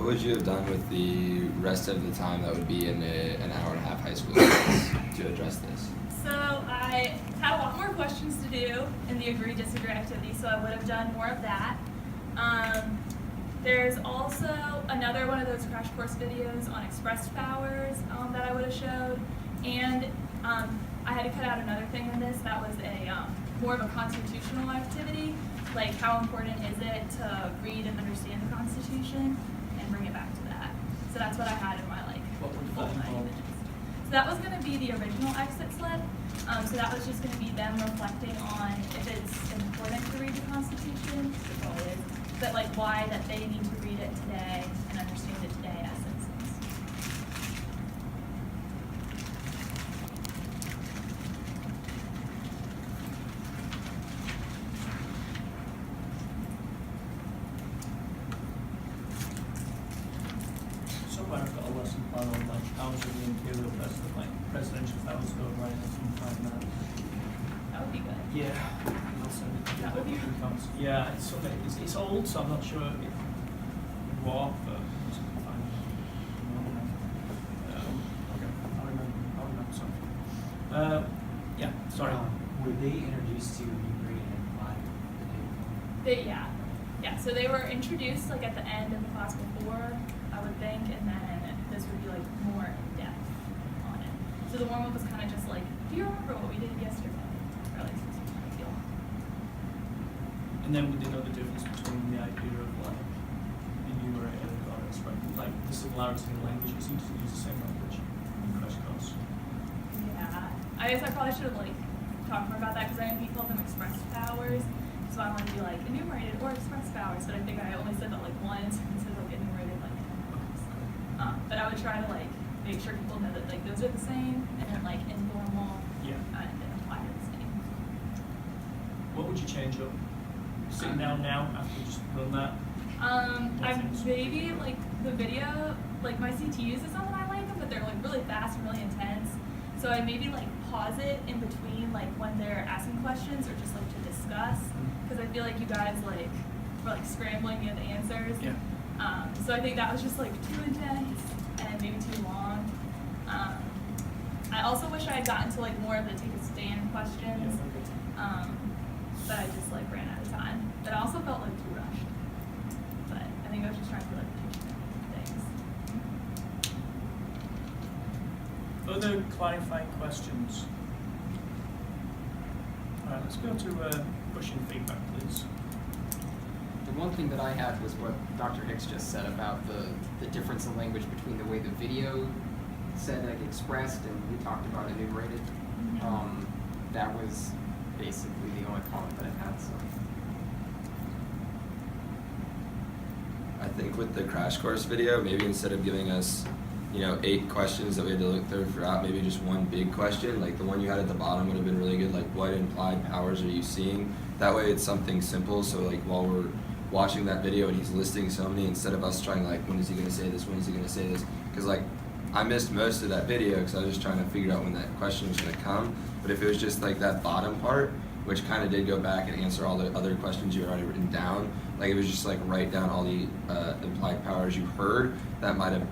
What would you have done with the rest of the time that would be in an hour and a half high school class to address this? So I had a lot more questions to do in the agree disagree activity, so I would have done more of that. There's also another one of those crash course videos on expressed powers that I would have showed, and I had to cut out another thing in this that was a more of a constitutional activity, like how important is it to read and understand the Constitution, and bring it back to that. So that's what I had in my What would full that 90 involve? minutes. So that was going to be the original exit slip. So that was just going to be them reflecting on if it's important to read the Constitution, it probably is, but like why that they need to read it today and understand it today as citizens. Somewhere I've got a lesson plan on like powers of the imperial president, like presidential powers go right and something like that. That would be good. Yeah. I'll send it to you. That would be- Yeah, it's something. It's old, so I'm not sure if what, but it's fine. Okay, I'll remember something. Yeah, sorry. Were they introduced to Ukraine and live Yeah. So they were introduced like at the end of the class before, I would think, and then this would be like more in depth on it. So the warm up was kind of just like, do you remember what we did yesterday? Or like some kind of deal. And then we did know the difference between the idea of like enumerated or expressed, like the similarity in language. It seems to use the same language in crash course. Yeah, I guess I probably should have like talked more about that because I know he called them express powers. So I want to be like enumerated or express powers, but I think I only said that like once instead of like enumerated like powers. But I would try to like make sure people know that like those are the same and then like informal Yeah. and then apply to the same. What would you change up? Sitting down now after you just done that? I maybe like the video, like my CTUs is not that I like them, but they're like really fast and really intense. So I maybe like pause it in between like when they're asking questions or just like to discuss, because I feel like you guys like were like scrambling at the answers. Yeah. So I think that was just like too intense and maybe too long. I also wish I had gotten to like more of the take a stand questions. But I just like ran out of time. But I also felt like too rushed. But I think I was just trying to like teach things. Other clarifying questions? Alright, let's go to pushing feedback, please. The one thing that I had was what Dr. Hicks just said about the difference in language between the way the video said like expressed and we talked about enumerated. That was basically the only comment that I had. So I think with the crash course video, maybe instead of giving us, 8 questions that we had to look throughout, maybe just one big question, like the one you had at the bottom would have been really good, like what implied powers are you seeing? That way it's something simple, so like while we're watching that video and he's listing so many, instead of us trying like, when is he gonna say this, when is he gonna say this? Because like, I missed most of that video because I was just trying to figure out when that question was gonna come, but if it was just like that bottom part, which kind of did go back and answer all the other questions you had already written down. Like it was just like write down all the implied powers you heard. That might have,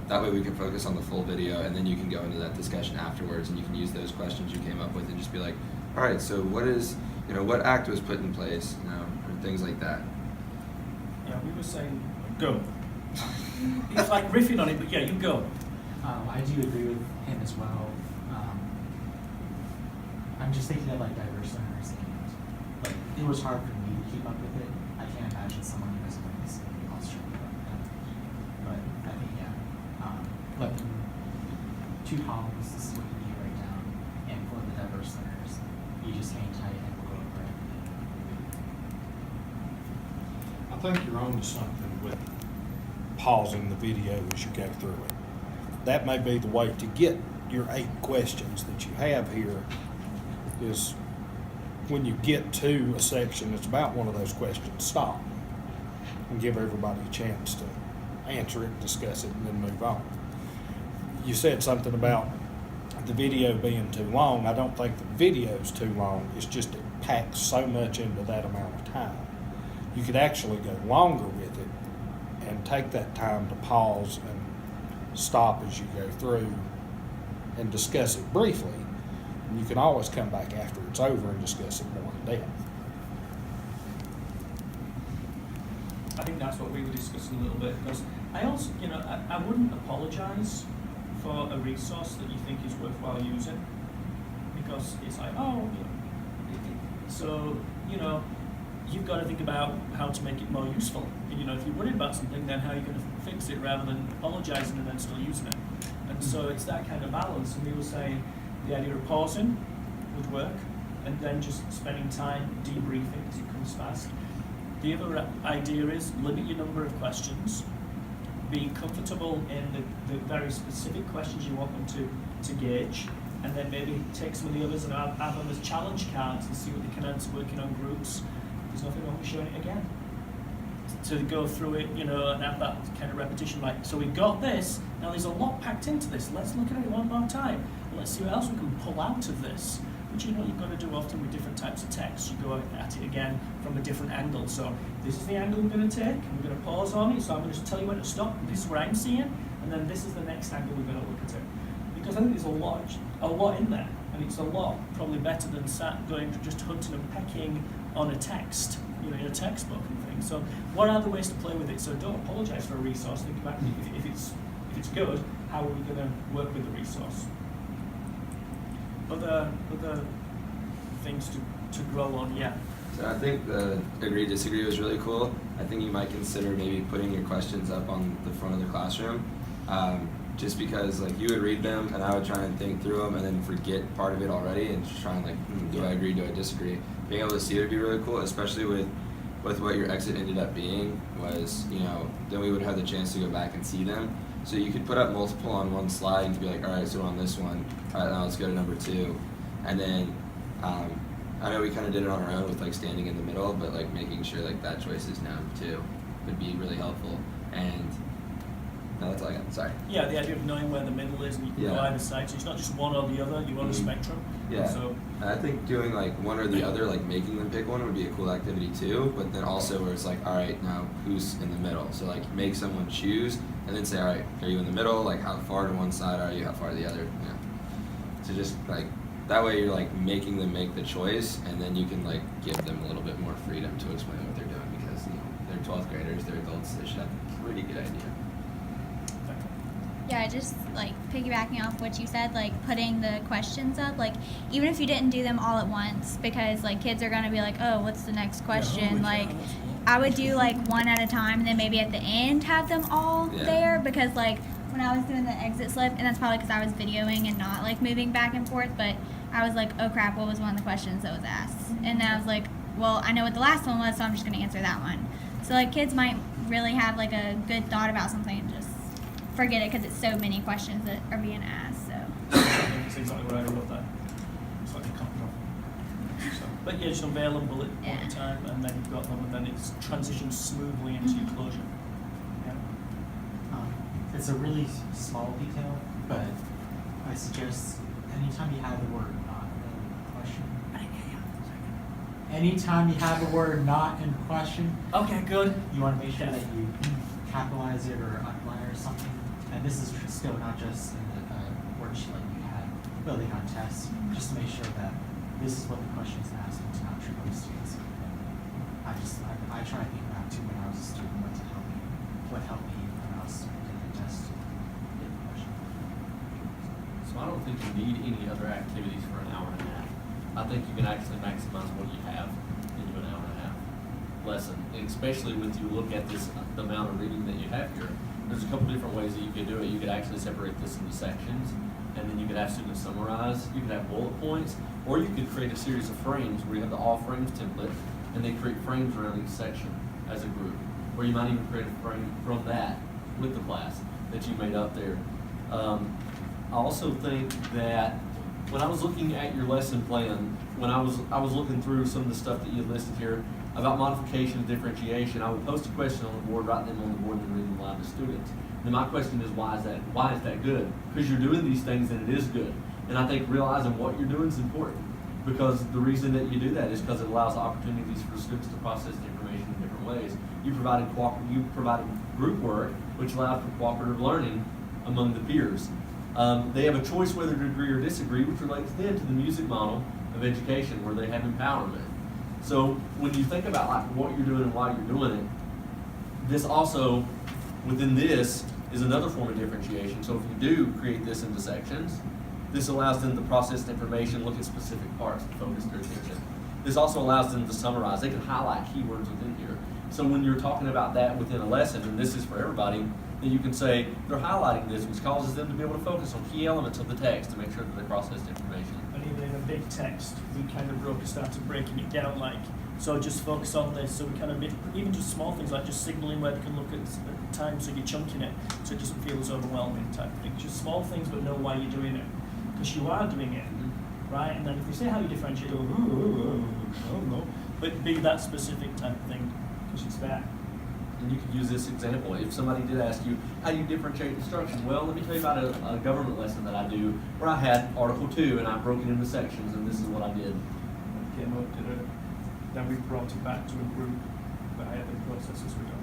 that way we can focus on the full video and then you can go into that discussion afterwards and you can use those questions you came up with and just be like, all right, so what is, what act was put in place, or things like that. Yeah, we were saying, go. It's like riffing on it, but yeah, you go. I do agree with him as well. I'm just thinking of like diverse learners and like it was hard for me to keep up with it. I can't imagine someone who doesn't like this else struggling with that. But I think like 2 columns, this is what you need to write down, and for the diverse learners, you just hang tight and we'll go over everything. I think you're on to something with pausing the video as you go through it. That may be the way to get your 8 questions that you have here, is when you get to a section that's about one of those questions, stop and give everybody a chance to answer it, discuss it, and then move on. You said something about the video being too long. I don't think the video's too long. It's just it packs so much into that amount of time. You could actually go longer with it and take that time to pause and stop as you go through and discuss it briefly. And you can always come back after it's over and discuss it more in depth. I think that's what we were discussing a little bit, because I also, I wouldn't apologize for a resource that you think is worthwhile using, because it's like, so, you've got to think about how to make it more useful. And, if you're worried about something, then how are you going to fix it rather than apologizing and then still using it? And so it's that kind of balance. And we were saying the idea of pausing would work, and then just spending time debriefing as it comes fast. The other idea is limit your number of questions, be comfortable in the very specific questions you want them to gauge, and then maybe take some of the others and have them as challenge cards and see what they can answer working on groups. There's nothing wrong with showing it again. To go through it, and have that kind of repetition, like, so we've got this, now there's a lot packed into this, let's look at it one more time, and let's see what else we can pull out of this. Which you've got to do often with different types of text. You go at it again from a different angle. So this is the angle we're going to take, and we're going to pause on it, so I'm going to tell you when to stop, and this is what I'm seeing, and then this is the next angle we're going to look at it. Because I think there's a lot in there, and it's a lot probably better than going just hunting and pecking on a text, in a textbook and things. So what are the ways to play with it? So don't apologize for a resource. Think about if it's good, how are we going to work with the resource? Other things to grow on, yeah. So I think the agree disagree was really cool. I think you might consider maybe putting your questions up on the front of the classroom, just because like you would read them and I would try and think through them and then forget part of it already and just try and like, do I agree, do I disagree? Being able to see it would be really cool, especially with what your exit ended up being was, then we would have the chance to go back and see them. So you could put up multiple on one slide and be like, all right, so on this one, all right, now let's go to number 2. And then, I know we kind of did it on our own with like standing in the middle, but like making sure like that choice is known too would be really helpful. And no, that's all I got, sorry. Yeah, the idea of knowing where the middle is and you can go either side, so it's not just one or the other, you're on a spectrum. Yeah, so I think doing like one or the other, like making them pick one would be a cool activity too, but then also where it's like, all right, now who's in the middle? So like make someone choose and then say, all right, are you in the middle? Like how far to one side are you, how far to the other? Yeah. So just like, that way you're like making them make the choice and then you can like give them a little bit more freedom to explain what they're doing because they're 12th graders, they're adults, they should have a pretty good idea. Yeah, just like piggybacking off what you said, like putting the questions up, like even if you didn't do them all at once, because like kids are gonna be like, oh, what's the next question? Like I would do like one at a time and then maybe at the end have them all there, because like when I was doing the exit slip, and that's probably because I was videoing and not like moving back and forth, but I was like, oh crap, what was one of the questions that was asked? And I was like, well, I know what the last one was, so I'm just gonna answer that one. So like kids might really have like a good thought about something and just forget it because it's so many questions that are being asked. So that's exactly what I wrote that. It's like a copy of. So, but yeah, just unveil them bullet one at a time, and then you've got them, and then it's transitions smoothly into your closure. Yeah. It's a really small detail, but I suggest anytime you have the word not in question. Anytime you have the word not in question, Okay, good. you want to make sure that you capitalize it or underline it or something. And this is still not just in the worksheet like you had, building on tests, just to make sure that this is what the question is asked and to not trick other students. I try to think back to when I was a student, what helped me when I was taking the test to get the question. So I don't think you need any other activities for an hour and a half. I think you can actually maximize what you have into an hour and a half lesson, and especially when you look at this, the amount of reading that you have here. There's a couple different ways that you could do it. You could actually separate this into sections, and then you could have students summarize. You could have bullet points, or you could create a series of frames where you have the all frames template, and they create frames around each section as a group. Or you might even create a frame from that with the class that you made up there. I also think that when I was looking at your lesson plan, when I was looking through some of the stuff that you listed here about modification and differentiation, I would post a question on the board, write them on the board, and then read them aloud to students. And my question is, why is that good? Because you're doing these things and it is good. And I think realizing what you're doing is important. Because the reason that you do that is because it allows opportunities for students to process the information in different ways. You provided group work, which allowed for cooperative learning among the peers. They have a choice whether to agree or disagree, which relates then to the music model of education, where they have empowerment. So when you think about like what you're doing and why you're doing it, this also, within this, is another form of differentiation. So if you do create this into sections, this allows them to process the information, look at specific parts, and focus their attention. This also allows them to summarize. They can highlight keywords within here. So when you're talking about that within a lesson, and this is for everybody, then you can say they're highlighting this, which causes them to be able to focus on key elements of the text to make sure that they process the information. And even in a big text, we kind of started breaking it down, like, so just focus on this. So we kind of, even just small things like just signaling where they can look at time, so you're chunking it, so it doesn't feel as overwhelming type thing. Just small things, but know why you're doing it, because you are doing it, right? And then if they say how you differentiate, no, but be that specific type of thing, because it's there. And you could use this example. If somebody did ask you, how do you differentiate instruction? Well, let me tell you about a government lesson that I do where I had Article 2 and I broke it into sections, and this is what I did. Came up, did it, then we brought it back to a group, but how the processes were done.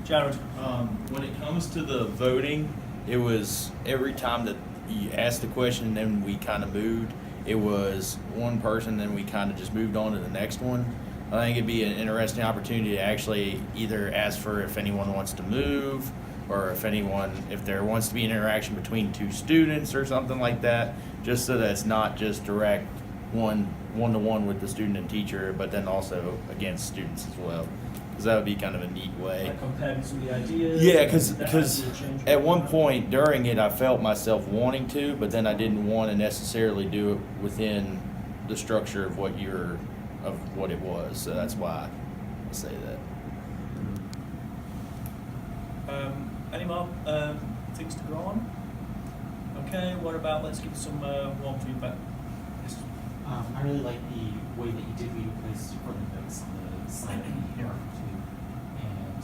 Jared. When it comes to the voting, it was every time that you asked the question and then we kind of moved, it was one person, then we kind of just moved on to the next one. I think it'd be an interesting opportunity to actually either ask for if anyone wants to move, or if there wants to be an interaction between two students or something like that, just so that it's not just direct one-to-one with the student and teacher, but then also against students as well. Because that would be kind of a neat way. Like comparing some of the ideas. Yeah, and because the idea change at one around. point during it, I felt myself wanting to, but then I didn't want to necessarily do it within the structure of what it was. So that's why I say that. Any more things to go on? Okay, what about, let's give some warm feedback. Yes. I really like the way that you did read this for the notes on the slide here too. And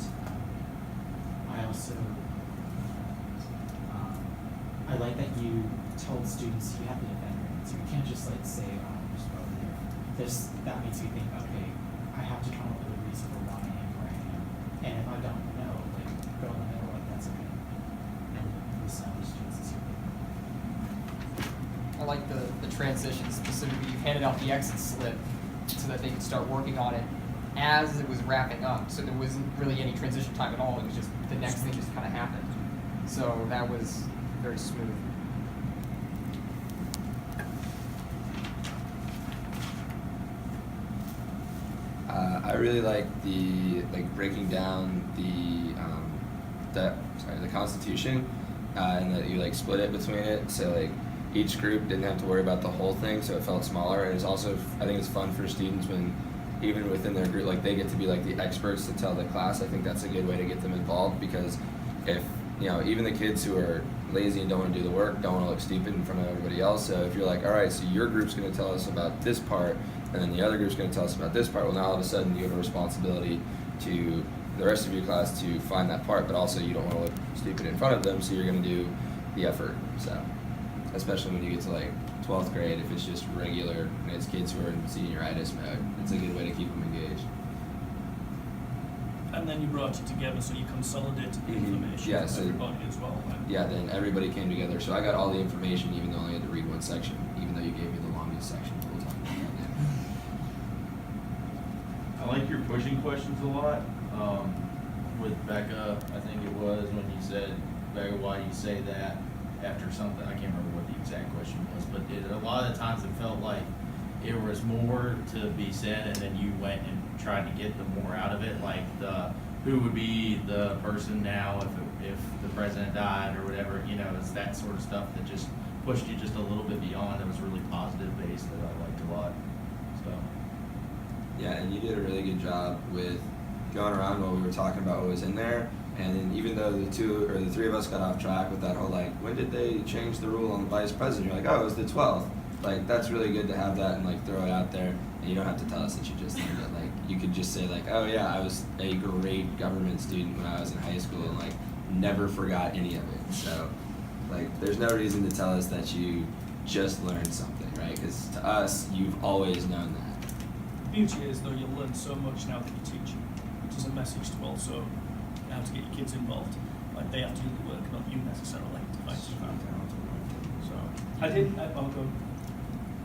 I also, I like that you told students you have to defend your answer. You can't just like say, oh, I'm just over there. That makes me think, okay, I have to come up with a reason for why I am where I am. And if I don't know, like, go in the middle, like, that's okay. And listen to other students is your I like the transition specifically. You handed out the exit slip so that they could start working on it as it was wrapping up. So there wasn't really any transition time at all. It was just the next thing just kind of happened. So that was very smooth. I really like the breaking down the Constitution, and that you split it between it. So each group didn't have to worry about the whole thing, so it felt smaller. And it's also, I think it's fun for students when even within their group, they get to be the experts to tell the class. I think that's a good way to get them involved, because if even the kids who are lazy and don't want to do the work don't want to look stupid in front of everybody else. So if you're all right, so your group's going to tell us about this part, and then the other group's going to tell us about this part. Well, now all of a sudden you have a responsibility to the rest of your class to find that part, but also you don't want to look stupid in front of them, so you're going to do the effort. So, especially when you get to 12th grade, if it's just regular and it's kids who are in senioritis mode, it's a good way to keep them engaged. And then you brought it together, so you consolidated the information Yeah, for so- everybody as well. Right? Yeah, then everybody came together. So I got all the information, even though I only had to read one section, even though you gave me the longest section the whole time. I like your pushing questions a lot. With Becca, I think it was when you said, Becca, why do you say that after something? I can't remember what the exact question was, but a lot of the times it felt like it was more to be said, and then you went and tried to get the more out of it, like who would be the person now if the president died or whatever. It's that sort of stuff that just pushed you just a little bit beyond. It was really positive based that I liked a lot. So. Yeah, and you did a really good job with going around while we were talking about what was in there. And then even though the three of us got off track with that whole when did they change the rule on the vice president? You're oh, it was the 12th. That's really good to have that and throw it out there. And you don't have to tell us that you just learned it. You could just say oh yeah, I was a great government student when I was in high school and never forgot any of it. So there's no reason to tell us that you just learned something, right? Because to us, you've always known that. The beauty is, though, you'll learn so much now that you're teaching, which is a message to also how to get your kids involved. Like, they have to do the work, not you necessarily, to find So, I'll go.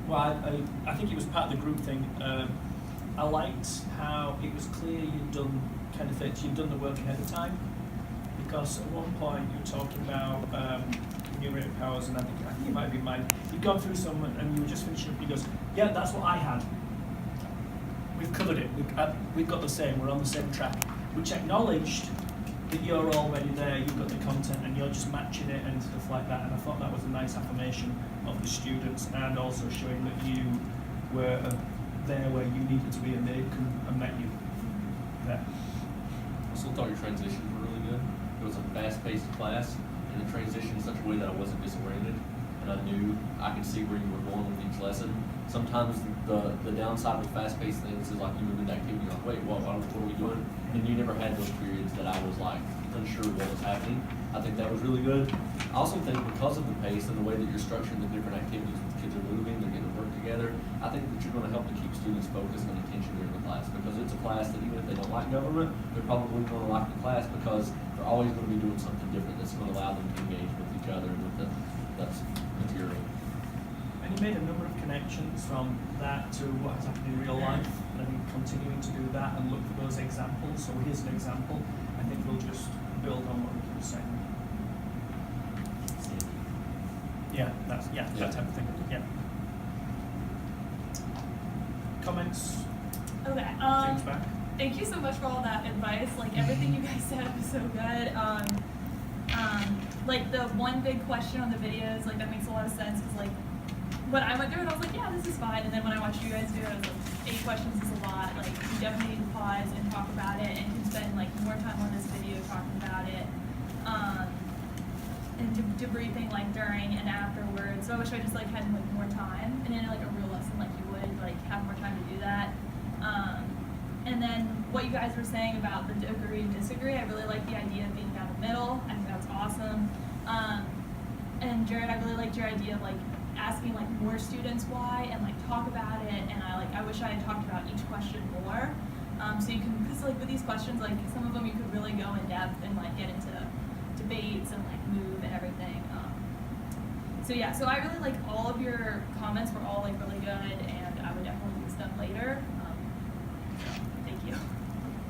Well, I think it was part of the group thing. I liked how it was clear you'd done the work ahead of time. Because at one point you were talking about enumerated powers, and I think it might be mine. You'd gone through some, and you were just finishing up. He goes, "Yeah, that's what I had. We've covered it. We've got the same. We're on the same track," which acknowledged that you're already there. You've got the content, and you're just matching it and stuff like that. And I thought that was a nice affirmation of the students, and also showing that you were there where you needed to be, and they met you there. I still thought your transitions were really good. It was a fast-paced class, and the transition in such a way that I wasn't disoriented, and I knew I could see where you were going with each lesson. Sometimes the downside with fast-paced things is like you move into activity, you're like, wait, what are we doing? And you never had those periods that I was like unsure what was happening. I think that was really good. I also think because of the pace and the way that you're structuring the different activities, when the kids are moving, they're getting to work together, I think that you're going to help to keep students focused and attention during the class, because it's a class that even if they don't like government, they're probably going to like the class because they're always going to be doing something different that's going to allow them to engage with each other and with the material. And you made a number of connections from that to what has happened in real life, and I think continuing to do that and look for those examples. So here's an example. I think we'll just build on what Ricky was saying. Yeah, that type of thing. Yeah. Comments? Okay. Things back? Thank you so much for all that advice. Like, everything you guys said was so good. Like, the one big question on the videos, like, that makes a lot of sense, because, like, when I went through it, I was like, yeah, this is fine. And then when I watched you guys do it, I was like, 8 questions is a lot. Like, you definitely need to pause and talk about it, and can spend, like, more time on this video talking about it. And debriefing, like, during and afterwards. So I wish I just, like, had, like, more time. And in, like, a real lesson, like, you would, like, have more time to do that. And then what you guys were saying about the agree and disagree, I really like the idea of being down the middle. I think that's awesome. And Jared, I really liked your idea of, like, asking, like, more students why and, like, talk about it. And I wish I had talked about each question more. So you can, because, like, with these questions, like, some of them you could really go in depth and, like, get into debates and, like, move and everything. So yeah, so I really like all of your comments were all, like, really good, and I would definitely use them later. Thank you.